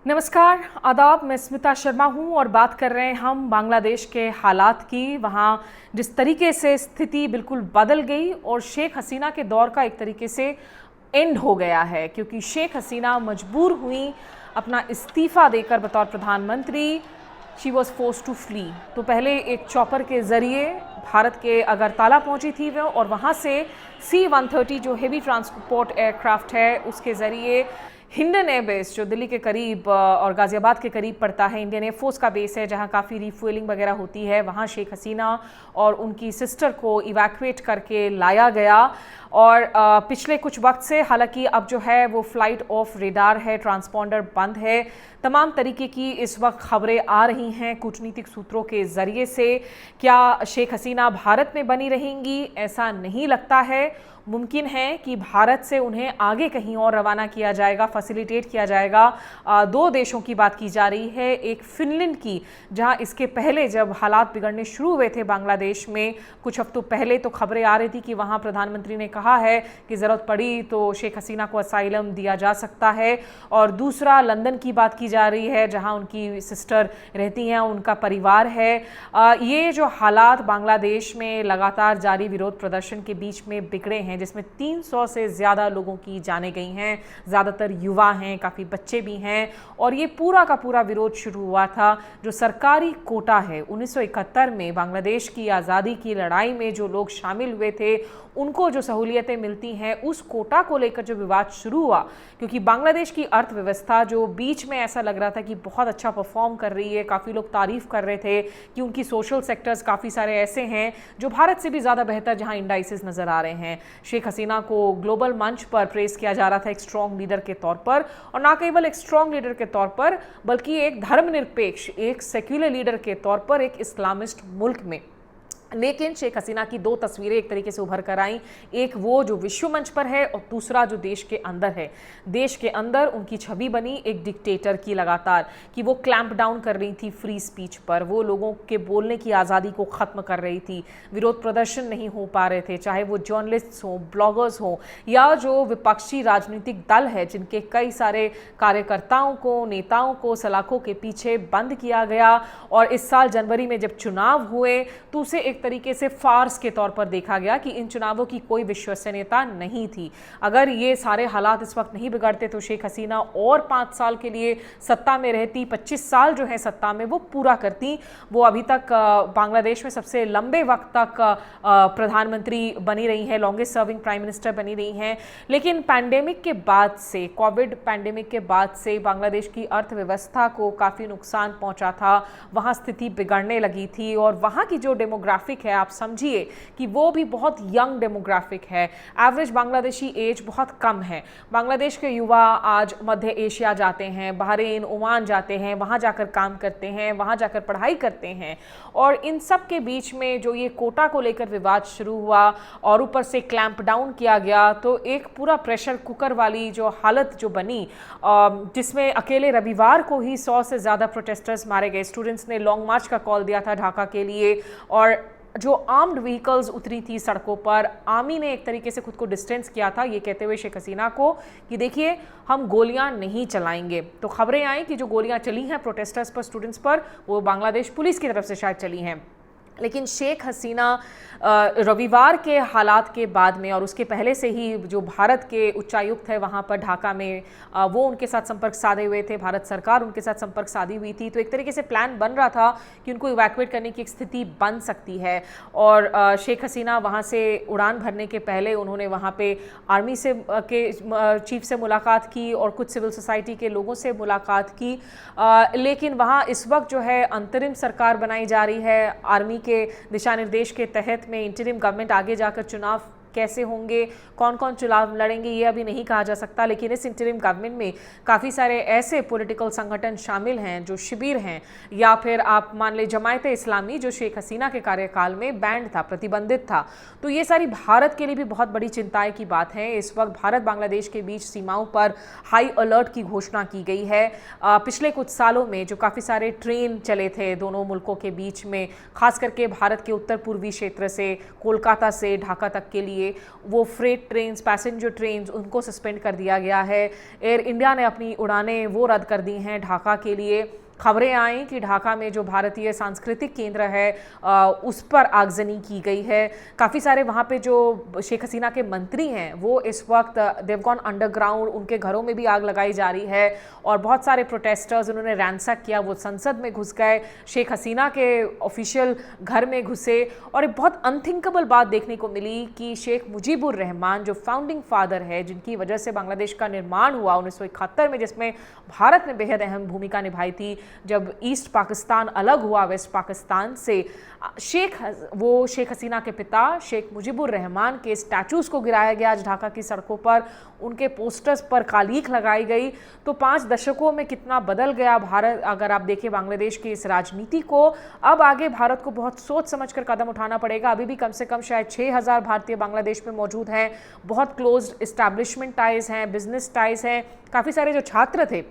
नमस्कार, आदाब। मैं स्मिता शर्मा हूं और बात कर रहे हैं हम बांग्लादेश के हालात की। वहां जिस तरीके से स्थिति बिल्कुल बदल गई और शेख हसीना के दौर का एक तरीके से एंड हो गया है, क्योंकि शेख हसीना मजबूर हुई अपना इस्तीफा देकर बतौर प्रधानमंत्री। She was force to flee. तो पहले एक चॉपर के ज़रिए भारत के अगरतला पहुंची थी वो, और वहां से C-130 जो हेवी ट्रांसपोर्ट एयरक्राफ्ट है उसके ज़रिए हिंडन एयरबेस जो दिल्ली के करीब और गाज़ियाबाद के करीब पड़ता है, इंडियन एयरफोर्स का बेस है जहां काफ़ी रिफ्यूलिंग वगैरह होती है, वहां शेख हसीना और उनकी सिस्टर को इवैक्यूएट करके लाया गया। और पिछले कुछ वक्त से हालांकि अब जो है वो फ्लाइट ऑफ रेडार है, ट्रांसपॉन्डर बंद है। तमाम तरीके की इस वक्त खबरें आ रही हैं कूटनीतिक सूत्रों के ज़रिए से। क्या शेख हसीना भारत में बनी रहेंगी? ऐसा नहीं लगता है। मुमकिन है कि भारत से उन्हें आगे कहीं और रवाना किया जाएगा, फैसिलिटेट किया जाएगा। दो देशों की बात की जा रही है, एक फिनलैंड की, जहां इसके पहले जब हालात बिगड़ने शुरू हुए थे बांग्लादेश में कुछ हफ्तों पहले, तो खबरें आ रही थी कि वहां प्रधानमंत्री ने कहा है कि ज़रूरत पड़ी तो शेख हसीना को असाइलम दिया जा सकता है। और दूसरा लंदन की बात की जा रही है जहाँ उनकी सिस्टर रहती हैं, उनका परिवार है। ये जो हालात बांग्लादेश में लगातार जारी विरोध प्रदर्शन के बीच में बिगड़े हैं, जिसमें 300 से ज़्यादा लोगों की जानें गई हैं, ज़्यादातर युवा हैं, काफ़ी बच्चे भी हैं। और ये पूरा का पूरा विरोध शुरू हुआ था जो सरकारी कोटा है। 1971 में बांग्लादेश की आज़ादी की लड़ाई में जो लोग शामिल हुए थे उनको जो सहूलियतें मिलती हैं, उस कोटा को लेकर जो विवाद शुरू हुआ, क्योंकि बांग्लादेश की अर्थव्यवस्था जो बीच में ऐसा लग रहा था कि बहुत अच्छा परफॉर्म कर रही है, काफ़ी लोग तारीफ़ कर रहे थे कि उनकी सोशल सेक्टर्स काफ़ी सारे ऐसे हैं जो भारत से भी ज़्यादा बेहतर, जहां इंडाइसेस नज़र आ रहे हैं। शेख हसीना को ग्लोबल मंच पर प्रेस किया जा रहा था एक स्ट्रॉन्ग लीडर के तौर पर, और ना केवल एक स्ट्रॉन्ग लीडर के तौर पर बल्कि एक धर्मनिरपेक्ष, एक सेक्युलर लीडर के तौर पर एक इस्लामिस्ट मुल्क में। लेकिन शेख हसीना की दो तस्वीरें एक तरीके से उभर कर आईं, एक वो जो विश्व मंच पर है और दूसरा जो देश के अंदर है। देश के अंदर उनकी छवि बनी एक डिक्टेटर की लगातार, कि वो क्लैंप डाउन कर रही थी फ्री स्पीच पर, वो लोगों के बोलने की आज़ादी को ख़त्म कर रही थी, विरोध प्रदर्शन नहीं हो पा रहे थे, चाहे वो जर्नलिस्ट्स हों, ब्लॉगर्स हों, या जो विपक्षी राजनीतिक दल है जिनके कई सारे कार्यकर्ताओं को, नेताओं को सलाखों के पीछे बंद किया गया। और इस साल जनवरी में जब चुनाव हुए तो उसे एक तरीके से फार्स के तौर पर देखा गया कि इन चुनावों की कोई विश्वसनीयता नहीं थी। अगर ये सारे हालात इस वक्त नहीं बिगड़ते तो शेख हसीना और 5 साल के लिए सत्ता में रहती, 25 साल जो है सत्ता में वो पूरा करती। वो अभी तक बांग्लादेश में सबसे लंबे वक्त तक प्रधानमंत्री बनी रही हैं, लॉन्गेस्ट सर्विंग प्राइम मिनिस्टर बनी रही हैं। लेकिन पैंडेमिक के बाद से, कोविड पैंडेमिक के बाद से बांग्लादेश की अर्थव्यवस्था को काफ़ी नुकसान पहुंचा था, वहाँ स्थिति बिगड़ने लगी थी। और वहाँ की जो डेमोग्राफिक है, आप समझिए कि वो भी बहुत यंग डेमोग्राफिक है। एवरेज बांग्लादेशी एज बहुत कम है। बांग्लादेश के युवा आज मध्य एशिया जाते हैं, बहरीन, ओमान जाते हैं, वहाँ जाकर काम करते हैं, वहाँ जाकर पढ़ाई करते हैं। और इन सब के बीच में जो ये कोटा को लेकर विवाद शुरू हुआ और ऊपर से क्लैंप डाउन किया गया, तो एक पूरा प्रेशर कुकर वाली जो हालत जो बनी, जिसमें अकेले रविवार को ही 100 से ज़्यादा प्रोटेस्टर्स मारे गए। स्टूडेंट्स ने लॉन्ग मार्च का कॉल दिया था ढाका के लिए, और जो आर्म्ड व्हीकल्स उतरी थी सड़कों पर, आर्मी ने एक तरीके से खुद को डिस्टेंस किया था, ये कहते हुए शेख हसीना को कि देखिए हम गोलियां नहीं चलाएंगे। तो खबरें आई कि जो गोलियां चली हैं प्रोटेस्टर्स पर, स्टूडेंट्स पर, वो बांग्लादेश पुलिस की तरफ से शायद चली हैं। लेकिन शेख हसीना रविवार के हालात के बाद में और उसके पहले से ही जो भारत के उच्चायुक्त है वहाँ पर ढाका में, वो उनके साथ संपर्क साधे हुए थे, भारत सरकार उनके साथ संपर्क साधी हुई थी। तो एक तरीके से प्लान बन रहा था कि उनको इवैक्यूएट करने की एक स्थिति बन सकती है। और शेख हसीना वहाँ से उड़ान भरने के पहले उन्होंने वहाँ पे आर्मी से के चीफ से मुलाकात की और कुछ सिविल सोसाइटी के लोगों से मुलाकात की। लेकिन वहाँ इस वक्त जो है अंतरिम सरकार बनाई जा रही है। आर्मी के दिशा निर्देश के तहत में इंटरिम गवर्नमेंट आगे जाकर चुनाव कैसे होंगे, कौन कौन चुनाव लड़ेंगे, ये अभी नहीं कहा जा सकता। लेकिन इस इंटरिम गवर्नमेंट में काफ़ी सारे ऐसे पॉलिटिकल संगठन शामिल हैं जो शिविर हैं, या फिर आप मान ले जमायत इस्लामी जो शेख हसीना के कार्यकाल में बैंड था, प्रतिबंधित था। तो ये सारी भारत के लिए भी बहुत बड़ी चिंताएं की बात है। इस वक्त भारत बांग्लादेश के बीच सीमाओं पर हाई अलर्ट की घोषणा की गई है। पिछले कुछ सालों में जो काफ़ी सारे ट्रेन चले थे दोनों मुल्कों के बीच में, खास करके भारत के उत्तर पूर्वी क्षेत्र से, कोलकाता से ढाका तक के लिए, लिए वो फ्रेट ट्रेन्स, पैसेंजर ट्रेन्स, उनको सस्पेंड कर दिया गया है। एयर इंडिया ने अपनी उड़ानें वो रद्द कर दी हैं ढाका के लिए। खबरें आई कि ढाका में जो भारतीय सांस्कृतिक केंद्र है उस पर आगजनी की गई है। काफ़ी सारे वहाँ पे जो शेख हसीना के मंत्री हैं वो इस वक्त देव गॉन अंडरग्राउंड, उनके घरों में भी आग लगाई जा रही है और बहुत सारे प्रोटेस्टर्स उन्होंने रैंसक किया, वो संसद में घुस गए, शेख हसीना के ऑफिशियल घर में घुसे। और एक बहुत अनथिंकेबल बात देखने को मिली कि शेख मुजीबुर रहमान जो फाउंडिंग फादर है, जिनकी वजह से बांग्लादेश का निर्माण हुआ 1971 में, जिसमें भारत ने बेहद अहम भूमिका निभाई थी जब ईस्ट पाकिस्तान अलग हुआ वेस्ट पाकिस्तान से, वो शेख हसीना के पिता शेख मुजीबुर रहमान के स्टैचूज़ को गिराया गया आज ढाका की सड़कों पर, उनके पोस्टर्स पर कालीख लगाई गई। तो 5 दशकों में कितना बदल गया भारत, अगर आप देखें बांग्लादेश की इस राजनीति को। अब आगे भारत को बहुत सोच समझकर कदम उठाना पड़ेगा। अभी भी कम से कम शायद 6000 भारतीय बांग्लादेश में मौजूद हैं, बहुत क्लोज्ड इस्टेब्लिशमेंट टाइज़ हैं, बिजनेस टाइज़ हैं। काफ़ी सारे जो छात्र थे,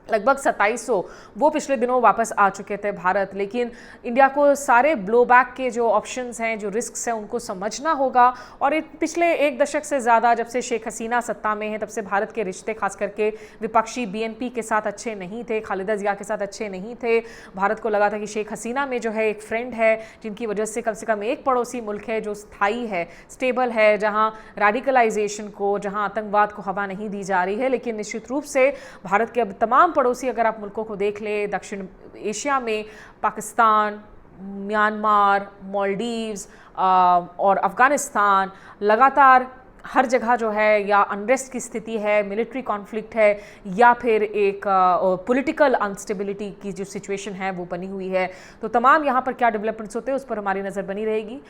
लगभग 2700, वो पिछले दिनों वापस आ चुके थे भारत। लेकिन इंडिया को सारे ब्लोबैक के जो ऑप्शंस हैं, जो रिस्क्स हैं, उनको समझना होगा। और पिछले 1 दशक से ज़्यादा जब से शेख हसीना सत्ता में है, तब से भारत के रिश्ते खास करके विपक्षी BNP के साथ अच्छे नहीं थे, खालिदा जिया के साथ अच्छे नहीं थे। भारत को लगा था कि शेख हसीना में जो है एक फ्रेंड है, जिनकी वजह से कम एक पड़ोसी मुल्क है जो स्थायी है, स्टेबल है, जहाँ रेडिकलाइजेशन को, जहाँ आतंकवाद को हवा नहीं दी जा रही है। लेकिन निश्चित रूप से भारत के अब तमाम पड़ोसी, अगर आप मुल्कों को देख लें, दक्षिण एशिया में पाकिस्तान, म्यांमार, मालदीव्स और अफ़गानिस्तान, लगातार हर जगह जो है या अनरेस्ट की स्थिति है, मिलिट्री कॉन्फ्लिक्ट है, या फिर एक पॉलिटिकल अनस्टेबिलिटी की जो सिचुएशन है वो बनी हुई है। तो तमाम यहाँ पर क्या डेवलपमेंट्स होते हैं उस पर हमारी नज़र बनी रहेगी।